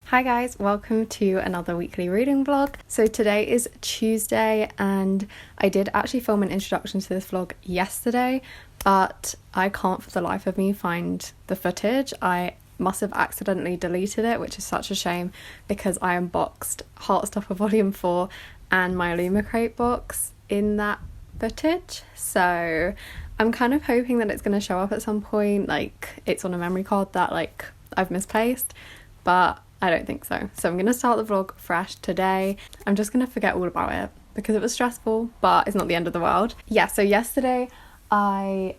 Hi guys, welcome to another weekly reading vlog. So today is Tuesday and I did actually film an introduction to this vlog yesterday, but I can't for the life of me find the footage. I must have accidentally deleted it, which is such a shame because I unboxed Heartstopper Volume 4 and my Illumicrate box in that footage. So I'm kind of hoping that it's going to show up at some point, like it's on a memory card that like I've misplaced, but I don't think so. So I'm going to start the vlog fresh today. I'm just going to forget all about it because it was stressful, but it's not the end of the world. Yeah, so yesterday I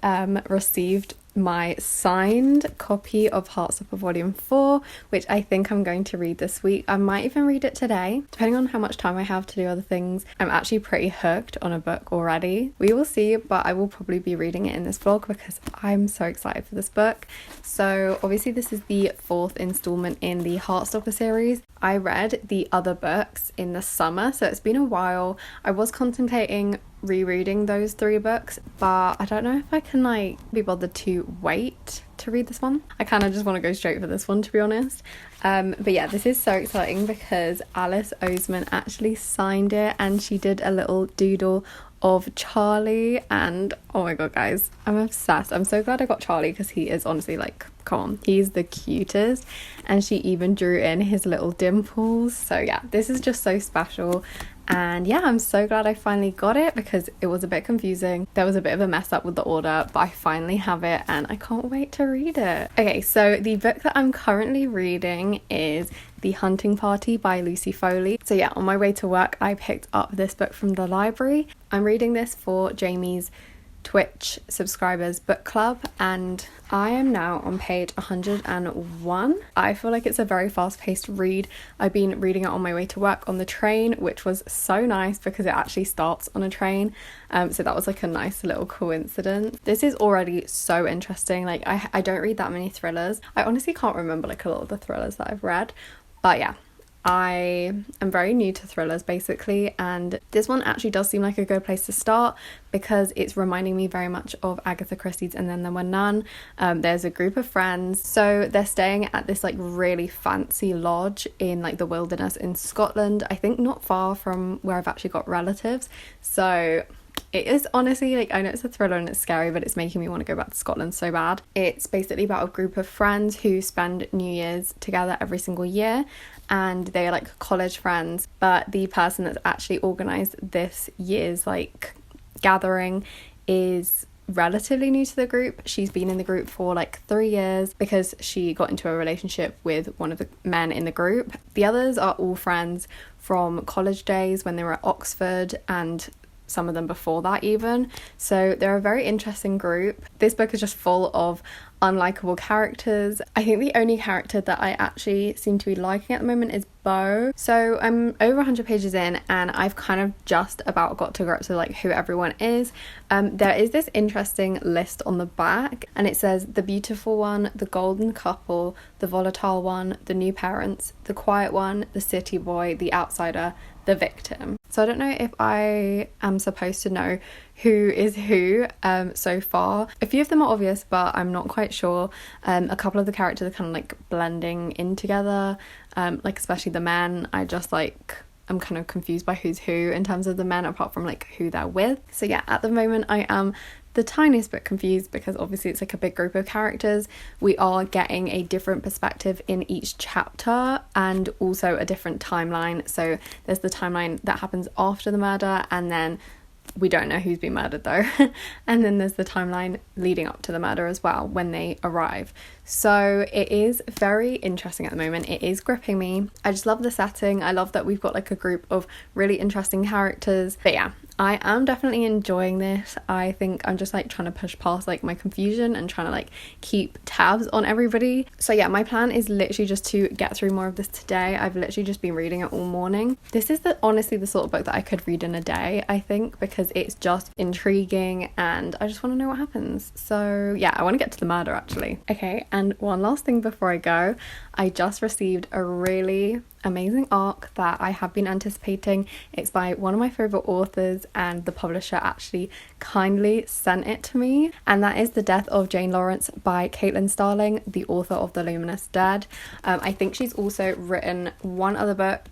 received my signed copy of Heartstopper Volume 4, which I think I'm going to read this week. I might even read it today, depending on how much time I have to do other things. I'm actually pretty hooked on a book already. We will see, but I will probably be reading it in this vlog because I'm so excited for this book. So obviously this is the fourth installment in the Heartstopper series. I read the other books in the summer, so it's been a while. I was contemplating rereading those three books, but I don't know if I can like be bothered to wait to read this one. I kind of just want to go straight for this one, to be honest. But yeah, this is so exciting because Alice Oseman actually signed it and she did a little doodle of Charlie, and oh my god guys, I'm obsessed. I'm so glad I got Charlie because he is honestly like, come on, he's the cutest, and she even drew in his little dimples. So yeah, this is just so special. And yeah, I'm so glad I finally got it because it was a bit confusing. There was a bit of a mess up with the order, but I finally have it and I can't wait to read it. Okay, so the book that I'm currently reading is The Hunting Party by Lucy Foley. So yeah, on my way to work, I picked up this book from the library. I'm reading this for Jamie's Twitch subscribers book club and I am now on page 101. I feel like it's a very fast-paced read. I've been reading it on my way to work on the train, which was so nice because it actually starts on a train, so that was like a nice little coincidence. This is already so interesting. Like I don't read that many thrillers. I honestly can't remember like a lot of the thrillers that I've read, but yeah, I am very new to thrillers basically, and this one actually does seem like a good place to start because it's reminding me very much of Agatha Christie's And Then There Were None. There's a group of friends, so they're staying at this like really fancy lodge in like the wilderness in Scotland, I think not far from where I've actually got relatives. So it is honestly like, I know it's a thriller and it's scary, but it's making me want to go back to Scotland so bad. It's basically about a group of friends who spend New Year's together every single year, and they're like college friends, but the person that's actually organised this year's like gathering is relatively new to the group. She's been in the group for like 3 years because she got into a relationship with one of the men in the group. The others are all friends from college days when they were at Oxford, and some of them before that even. So they're a very interesting group. This book is just full of unlikable characters. I think the only character that I actually seem to be liking at the moment is Beau. So I'm over 100 pages in and I've kind of just about got to grips with like who everyone is. There is this interesting list on the back and it says the beautiful one, the golden couple, the volatile one, the new parents, the quiet one, the city boy, the outsider, the victim. So I don't know if I am supposed to know who is who so far. A few of them are obvious, but I'm not quite sure. A couple of the characters are kind of like blending in together, like especially the men. I'm kind of confused by who's who in terms of the men, apart from like who they're with. So yeah, at the moment I am the tiniest bit confused because obviously it's like a big group of characters. We are getting a different perspective in each chapter and also a different timeline. So there's the timeline that happens after the murder, and then we don't know who's been murdered though. And then there's the timeline leading up to the murder as well when they arrive. So it is very interesting at the moment. It is gripping me. I just love the setting. I love that we've got like a group of really interesting characters. But yeah, I am definitely enjoying this. I think I'm just like trying to push past like my confusion and trying to like keep tabs on everybody. So yeah, my plan is literally just to get through more of this today. I've literally just been reading it all morning. This is honestly the sort of book that I could read in a day, I think, because it's just intriguing and I just want to know what happens. So yeah, I want to get to the murder actually. Okay, and one last thing before I go, I just received a really amazing arc that I have been anticipating. It's by one of my favourite authors, and the publisher actually kindly sent it to me, and that is The Death of Jane Lawrence by Caitlin Starling, the author of The Luminous Dead. I think she's also written one other book,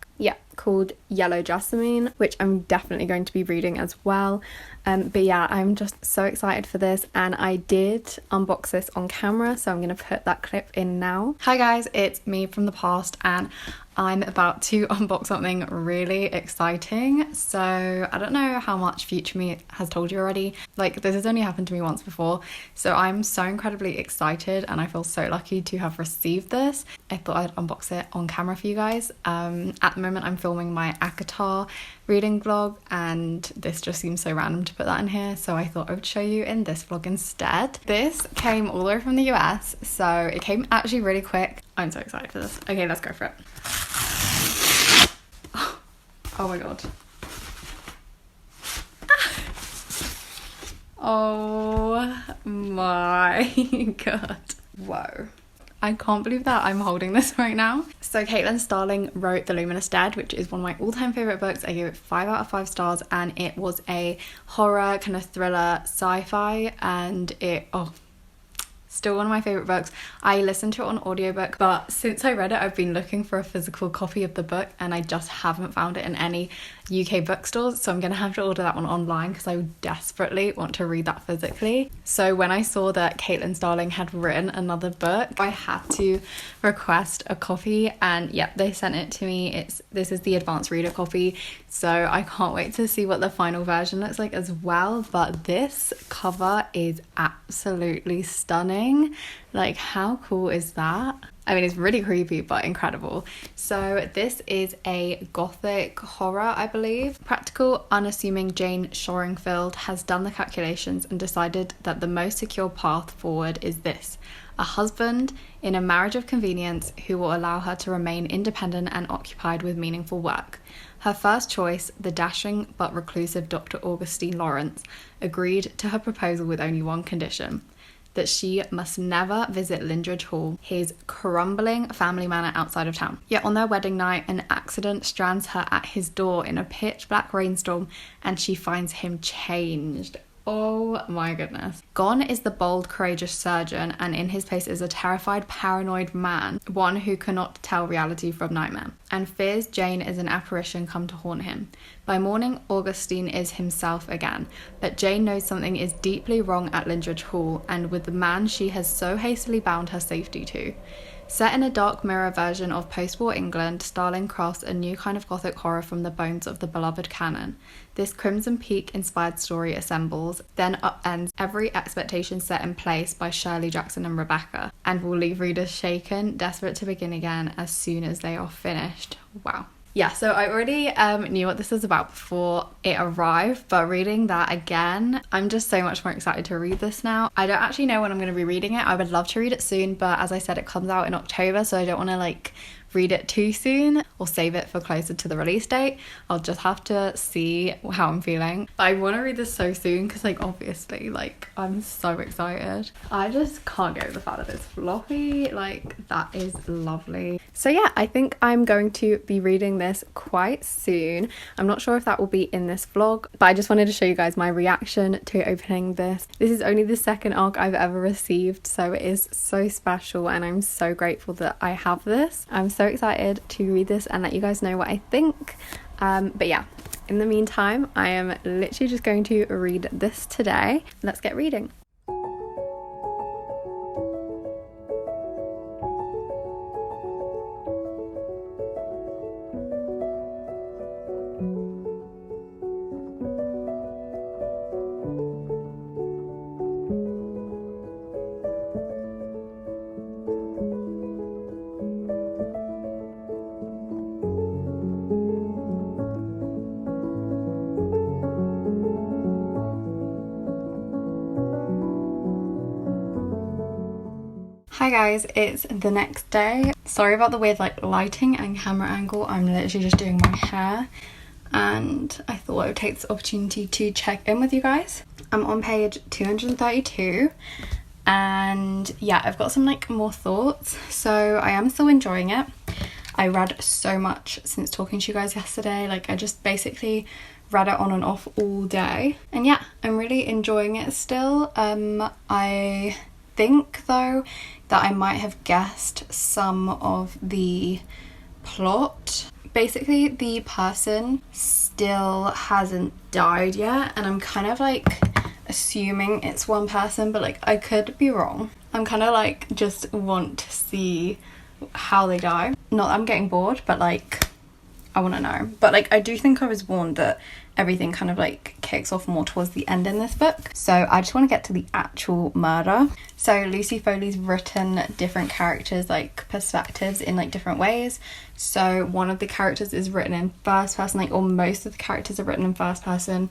called Yellow Jasmine, which I'm definitely going to be reading as well. But yeah, I'm just so excited for this, and I did unbox this on camera, so I'm going to put that clip in now. Hi guys, it's me from the past, and I'm about to unbox something really exciting. So I don't know how much future me has told you already. Like, this has only happened to me once before, so I'm so incredibly excited, and I feel so lucky to have received this. I thought I'd unbox it on camera for you guys. At the moment I'm filming my ACOTAR reading vlog, and this just seems so random to put that in here, so I thought I would show you in this vlog instead. This came all the way from the US, so it came actually really quick. I'm so excited for this. Okay, let's go for it. Oh my god. Oh my god. Whoa. I can't believe that I'm holding this right now. So Caitlin Starling wrote The Luminous Dead, which is one of my all-time favourite books. I gave it 5 out of 5 stars, and it was a horror kind of thriller sci-fi, and still one of my favourite books. I listened to it on audiobook, but since I read it, I've been looking for a physical copy of the book, and I just haven't found it in any UK bookstores, so I'm gonna have to order that one online because I desperately want to read that physically. So when I saw that Caitlin Starling had written another book, I had to request a copy, and yep, they sent it to me. This is the advanced reader copy, so I can't wait to see what the final version looks like as well. But this cover is absolutely stunning. Like, how cool is that? I mean, it's really creepy, but incredible. So this is a gothic horror, I believe. Practical, unassuming Jane Shoringfield has done the calculations and decided that the most secure path forward is this: a husband in a marriage of convenience who will allow her to remain independent and occupied with meaningful work. Her first choice, the dashing but reclusive Dr. Augustine Lawrence, agreed to her proposal with only one condition: that she must never visit Lindridge Hall, his crumbling family manor outside of town. Yet on their wedding night, an accident strands her at his door in a pitch black rainstorm, and she finds him changed. Oh my goodness. Gone is the bold, courageous surgeon, and in his place is a terrified, paranoid man, one who cannot tell reality from nightmare, and fears Jane is an apparition come to haunt him. By morning, Augustine is himself again, but Jane knows something is deeply wrong at Lindridge Hall, and with the man she has so hastily bound her safety to. Set in a dark mirror version of post-war England, Starling crafts a new kind of gothic horror from the bones of the beloved canon. This Crimson Peak-inspired story assembles, then upends every expectation set in place by Shirley Jackson and Rebecca, and will leave readers shaken, desperate to begin again as soon as they are finished. Wow. Yeah, so I already knew what this was about before it arrived, but reading that again, I'm just so much more excited to read this now. I don't actually know when I'm going to be reading it. I would love to read it soon, but as I said, it comes out in October, so I don't want to read it too soon or save it for closer to the release date. I'll just have to see how I'm feeling. But I want to read this so soon because obviously I'm so excited. I just can't get over the fact that it's floppy. That is lovely. So yeah, I think I'm going to be reading this quite soon. I'm not sure if that will be in this vlog, but I just wanted to show you guys my reaction to opening this. This is only the second ARC I've ever received, so it is so special, and I'm so grateful that I have this. I'm so excited to read this and let you guys know what I think. But yeah, in the meantime, I am literally just going to read this today. Let's get reading. Hi guys, it's the next day. Sorry about the weird lighting and camera angle. I'm literally just doing my hair, and I thought I would take this opportunity to check in with you guys. I'm on page 232, and yeah, I've got some more thoughts. So I am still enjoying it. I read so much since talking to you guys yesterday. Like, I just basically read it on and off all day, and yeah, I'm really enjoying it still. I think though that I might have guessed some of the plot. Basically, the person still hasn't died yet, and I'm kind of like assuming it's one person, but like I could be wrong. I'm kind of like just want to see how they die. Not that I'm getting bored, but like I want to know. But like I do think I was warned that everything kind of like kicks off more towards the end in this book. So I just want to get to the actual murder. So Lucy Foley's written different characters, like perspectives in like different ways. So one of the characters is written in first person, like, or most of the characters are written in first person,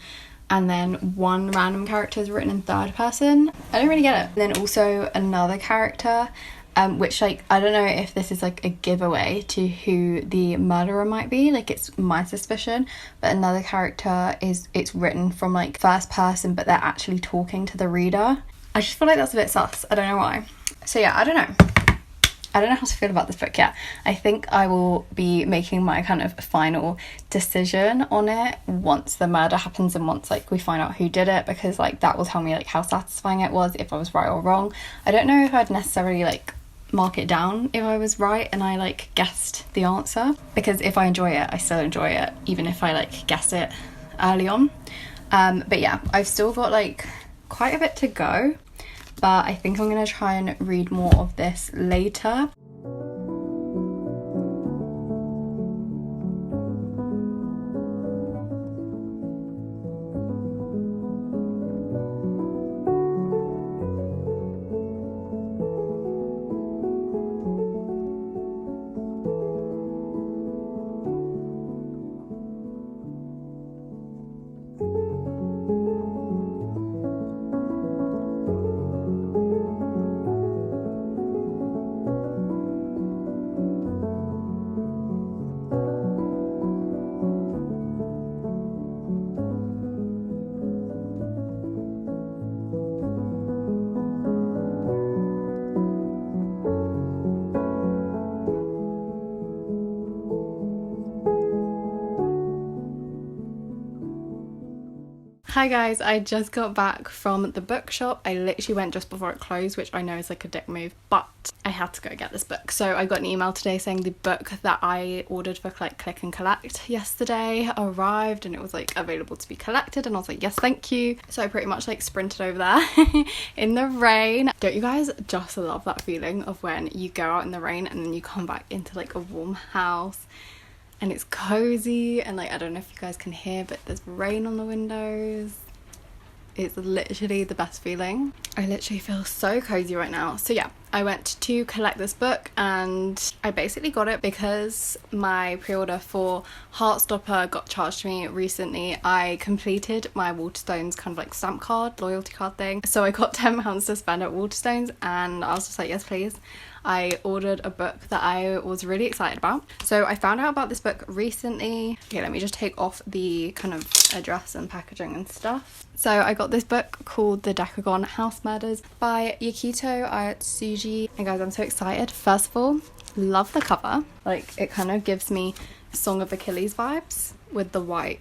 and then one random character is written in third person. I don't really get it. And then also another character, which like I don't know if this is like a giveaway to who the murderer might be, like it's my suspicion, but another character it's written from like first person, but they're actually talking to the reader. I just feel like that's a bit sus. I don't know why. So yeah, I don't know how to feel about this book yet. I think I will be making my kind of final decision on it once the murder happens and once like we find out who did it, because like that will tell me like how satisfying it was, if I was right or wrong. I don't know if I'd necessarily like mark it down if I was right and I like guessed the answer, because if I enjoy it, I still enjoy it even if I like guessed it early on. But yeah, I've still got like quite a bit to go, but I think I'm gonna try and read more of this later. Hi guys, I just got back from the bookshop. I literally went just before it closed, which I know is like a dick move, but I had to go get this book. So I got an email today saying the book that I ordered for like click and collect yesterday arrived and it was like available to be collected, and I was like, yes, thank you. So I pretty much like sprinted over there in the rain. Don't you guys just love that feeling of when you go out in the rain and then you come back into like a warm house and it's cozy, and like I don't know if you guys can hear, but there's rain on the windows. It's literally the best feeling. I literally feel so cozy right now. So yeah, I went to collect this book and I basically got it because my pre-order for Heartstopper got charged to me recently. I completed my Waterstones kind of like stamp card, loyalty card thing. So I got £10 to spend at Waterstones and I was just like, yes please. I ordered a book that I was really excited about. So I found out about this book recently. Okay, let me just take off the kind of address and packaging and stuff. So I got this book called The Decagon House Murders by Yukito Ayatsuji. And guys, I'm so excited. First of all, love the cover. Like, it kind of gives me Song of Achilles vibes with the white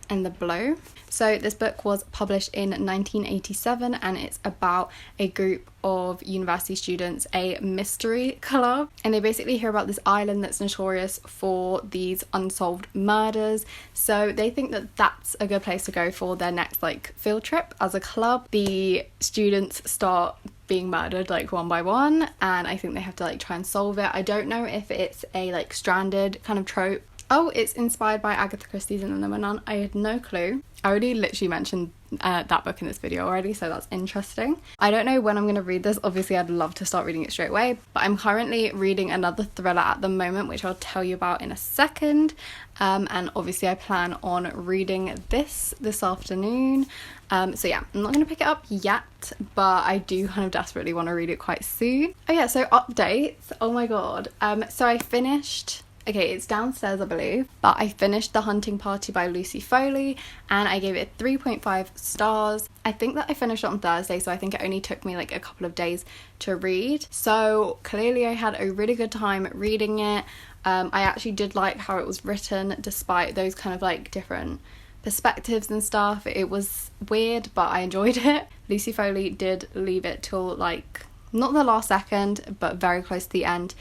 and the blue. So this book was published in 1987 and it's about a group of university students, a mystery club, and they basically hear about this island that's notorious for these unsolved murders. So they think that that's a good place to go for their next like field trip as a club. The students start being murdered like one by one and I think they have to like try and solve it. I don't know if it's a like stranded kind of trope. Oh, it's inspired by Agatha Christie's And Then There Were None. I had no clue. I already literally mentioned that book in this video already, so that's interesting. I don't know when I'm going to read this. Obviously, I'd love to start reading it straight away, but I'm currently reading another thriller at the moment, which I'll tell you about in a second. And obviously, I plan on reading this afternoon. So yeah, I'm not going to pick it up yet, but I do kind of desperately want to read it quite soon. Oh yeah, so updates. Oh my god. So I finished... Okay, it's downstairs I believe, but I finished The Hunting Party by Lucy Foley and I gave it 3.5 stars. I think that I finished it on Thursday, so I think it only took me like a couple of days to read. So clearly I had a really good time reading it. I actually did like how it was written despite those kind of like different perspectives and stuff. It was weird, but I enjoyed it. Lucy Foley did leave it till like not the last second, but very close to the end,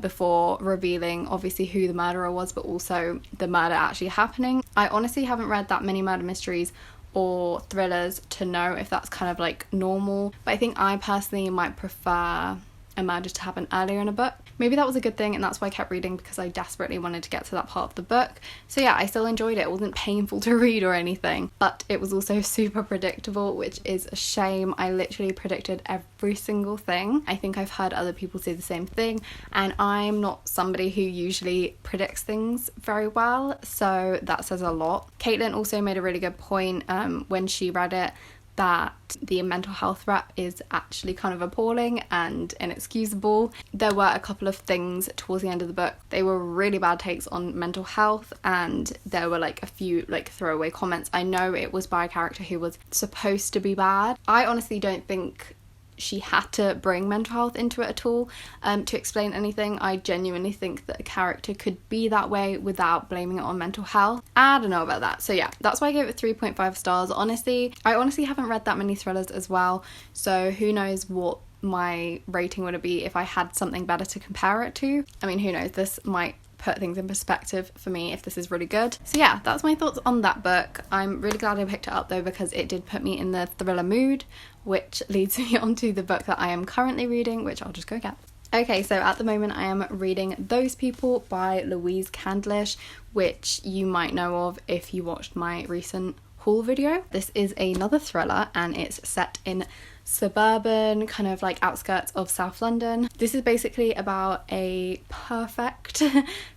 before revealing obviously who the murderer was, but also the murder actually happening. I honestly haven't read that many murder mysteries or thrillers to know if that's kind of like normal, but I think I personally might prefer a murder to happen earlier in a book. Maybe that was a good thing, and that's why I kept reading, because I desperately wanted to get to that part of the book. So yeah, I still enjoyed it. It wasn't painful to read or anything, but it was also super predictable, which is a shame. I literally predicted every single thing. I think I've heard other people say the same thing, and I'm not somebody who usually predicts things very well, so that says a lot. Caitlin also made a really good point when she read it, that the mental health rep is actually kind of appalling and inexcusable. There were a couple of things towards the end of the book. They were really bad takes on mental health, and there were like a few like throwaway comments. I know it was by a character who was supposed to be bad. I honestly don't think she had to bring mental health into it at all to explain anything. I genuinely think that a character could be that way without blaming it on mental health. I don't know about that. So yeah, that's why I gave it 3.5 stars. I honestly haven't read that many thrillers as well, so who knows what my rating would be if I had something better to compare it to. I mean, who knows, this might put things in perspective for me if this is really good. So yeah, that's my thoughts on that book. I'm really glad I picked it up though, because it did put me in the thriller mood, which leads me on to the book that I am currently reading, which I'll just go get. Okay, so at the moment I am reading Those People by Louise Candlish, which you might know of if you watched my recent haul video. This is another thriller, and it's set in suburban, kind of like outskirts of South London. This is basically about a perfect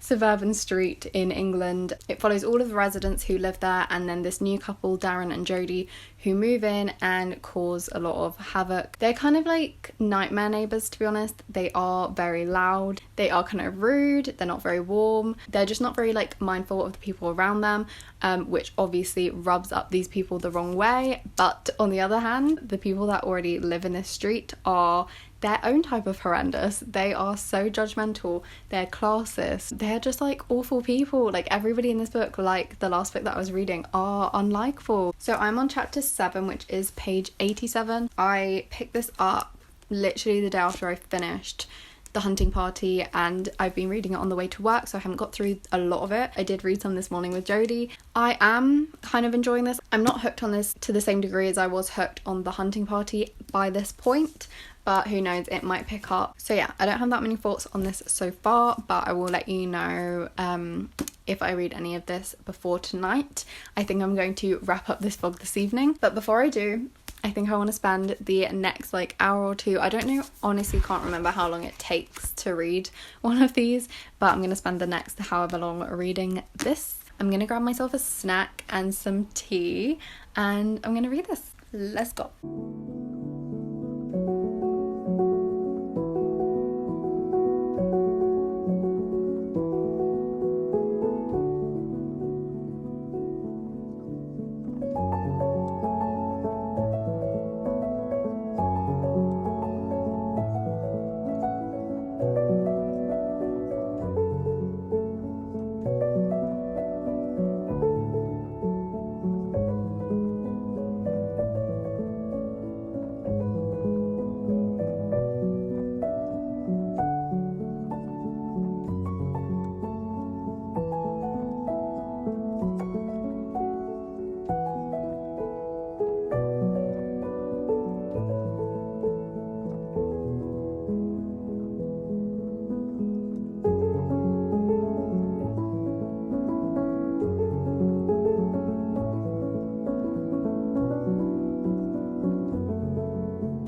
suburban street in England. It follows all of the residents who live there, and then this new couple, Darren and Jodie, who move in and cause a lot of havoc. They're kind of like nightmare neighbours, to be honest. They are very loud, they are kind of rude, they're not very warm, they're just not very like mindful of the people around them, which obviously rubs up these people the wrong way. But on the other hand, the people that already live in this street are their own type of horrendous. They are so judgmental, they're classist, they're just like awful people. Like everybody in this book, like the last book that I was reading, are unlikable. So I'm on chapter 7, which is page 87. I picked this up literally the day after I finished The Hunting Party, and I've been reading it on the way to work, so I haven't got through a lot of it. I did read some this morning with Jodie. I am kind of enjoying this. I'm not hooked on this to the same degree as I was hooked on The Hunting Party by this point, but who knows, it might pick up. So yeah, I don't have that many thoughts on this so far, but I will let you know if I read any of this before tonight. I think I'm going to wrap up this vlog this evening, but before I do, I think I want to spend the next like hour or two, I don't know, honestly can't remember how long it takes to read one of these, but I'm going to spend the next however long reading this. I'm going to grab myself a snack and some tea, and I'm going to read this. Let's go.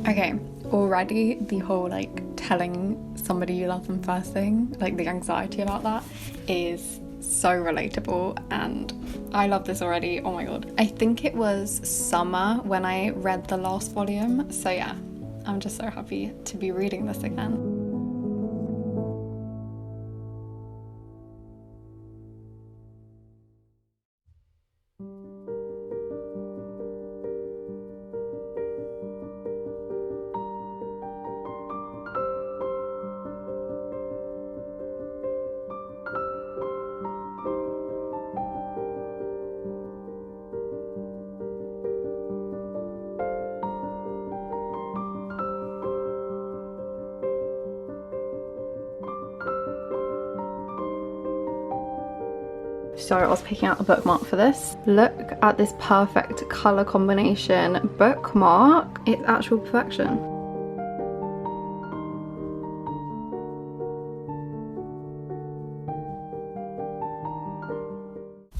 Okay, already the whole like telling somebody you love them first thing, like the anxiety about that is so relatable, and I love this already. Oh my god. I think it was summer when I read the last volume, so yeah, I'm just so happy to be reading this again. So I was picking out a bookmark for this. Look at this perfect colour combination bookmark. It's actual perfection.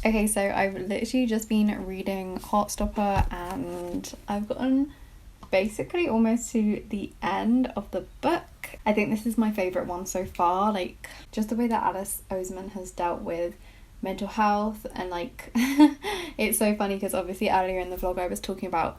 Okay, so I've literally just been reading Heartstopper and I've gotten basically almost to the end of the book. I think this is my favourite one so far, like just the way that Alice Oseman has dealt with mental health and like it's so funny because obviously earlier in the vlog I was talking about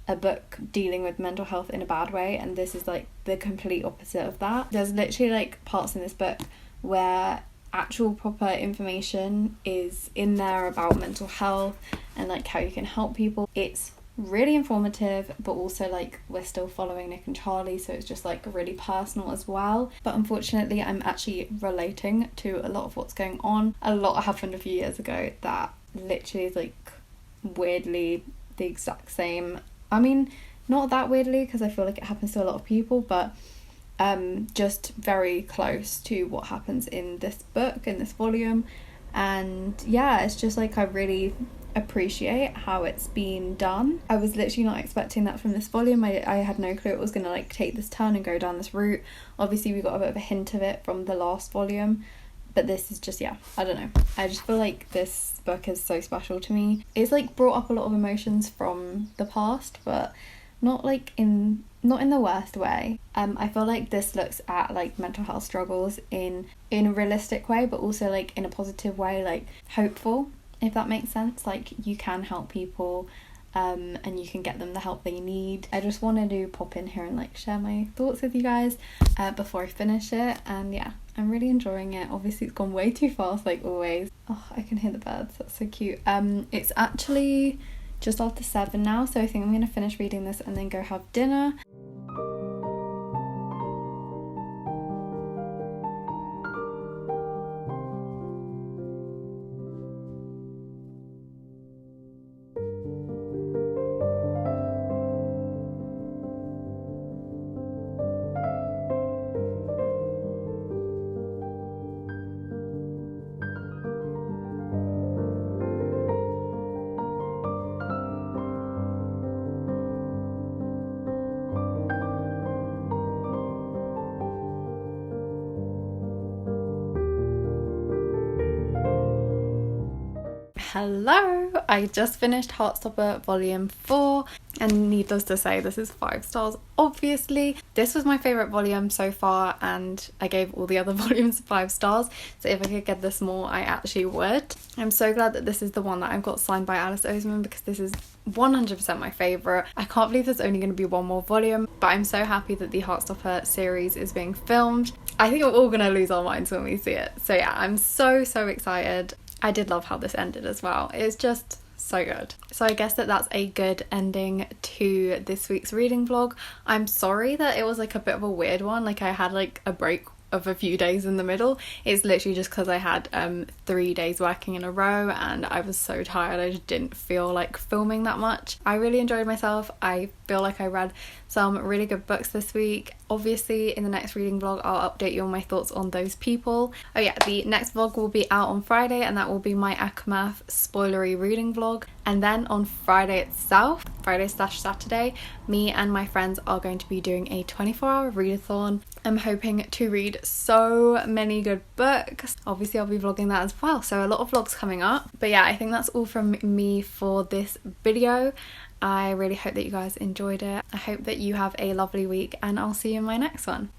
a book dealing with mental health in a bad way, and this is like the complete opposite of that. There's literally like parts in this book where actual proper information is in there about mental health and like how you can help people. It's really informative, but also like we're still following Nick and Charlie, so it's just like really personal as well. But unfortunately I'm actually relating to a lot of what's going on. A lot happened a few years ago that literally is like weirdly the exact same. I mean, not that weirdly because I feel like it happens to a lot of people, but just very close to what happens in this book, in this volume. And yeah, it's just like I really appreciate how it's been done. I was literally not expecting that from this volume. I had no clue it was gonna like take this turn and go down this route. Obviously we got a bit of a hint of it from the last volume, but this is just, yeah, I don't know, I just feel like this book is so special to me. It's like brought up a lot of emotions from the past, but not in the worst way. I feel like this looks at like mental health struggles in a realistic way, but also like in a positive way, like hopeful, if that makes sense. Like you can help people and you can get them the help they need. I just wanted to pop in here and like share my thoughts with you guys before I finish it. And yeah, I'm really enjoying it. Obviously it's gone way too fast like always. Oh, I can hear the birds, that's so cute. It's actually just after 7 now, so I think I'm gonna finish reading this and then go have dinner. Hello! I just finished Heartstopper volume 4 and needless to say this is 5 stars obviously. This was my favourite volume so far and I gave all the other volumes 5 stars, so if I could get this more I actually would. I'm so glad that this is the one that I've got signed by Alice Oseman because this is 100% my favourite. I can't believe there's only going to be one more volume, but I'm so happy that the Heartstopper series is being filmed. I think we're all going to lose our minds when we see it, so yeah, I'm so excited. I did love how this ended as well. It's just so good. So I guess that's a good ending to this week's reading vlog. I'm sorry that it was like a bit of a weird one. Like I had like a break of a few days in the middle. It's literally just because I had 3 days working in a row and I was so tired. I just didn't feel like filming that much. I really enjoyed myself. I feel like I read some really good books this week. Obviously in the next reading vlog I'll update you on my thoughts on those people. Oh yeah, the next vlog will be out on Friday and that will be my Akamath spoilery reading vlog. And then on Friday itself, Friday/Saturday, me and my friends are going to be doing a 24-hour readathon. I'm hoping to read so many good books. Obviously I'll be vlogging that as well, so a lot of vlogs coming up. But yeah, I think that's all from me for this video. I really hope that you guys enjoyed it. I hope that you have a lovely week and I'll see you in my next one.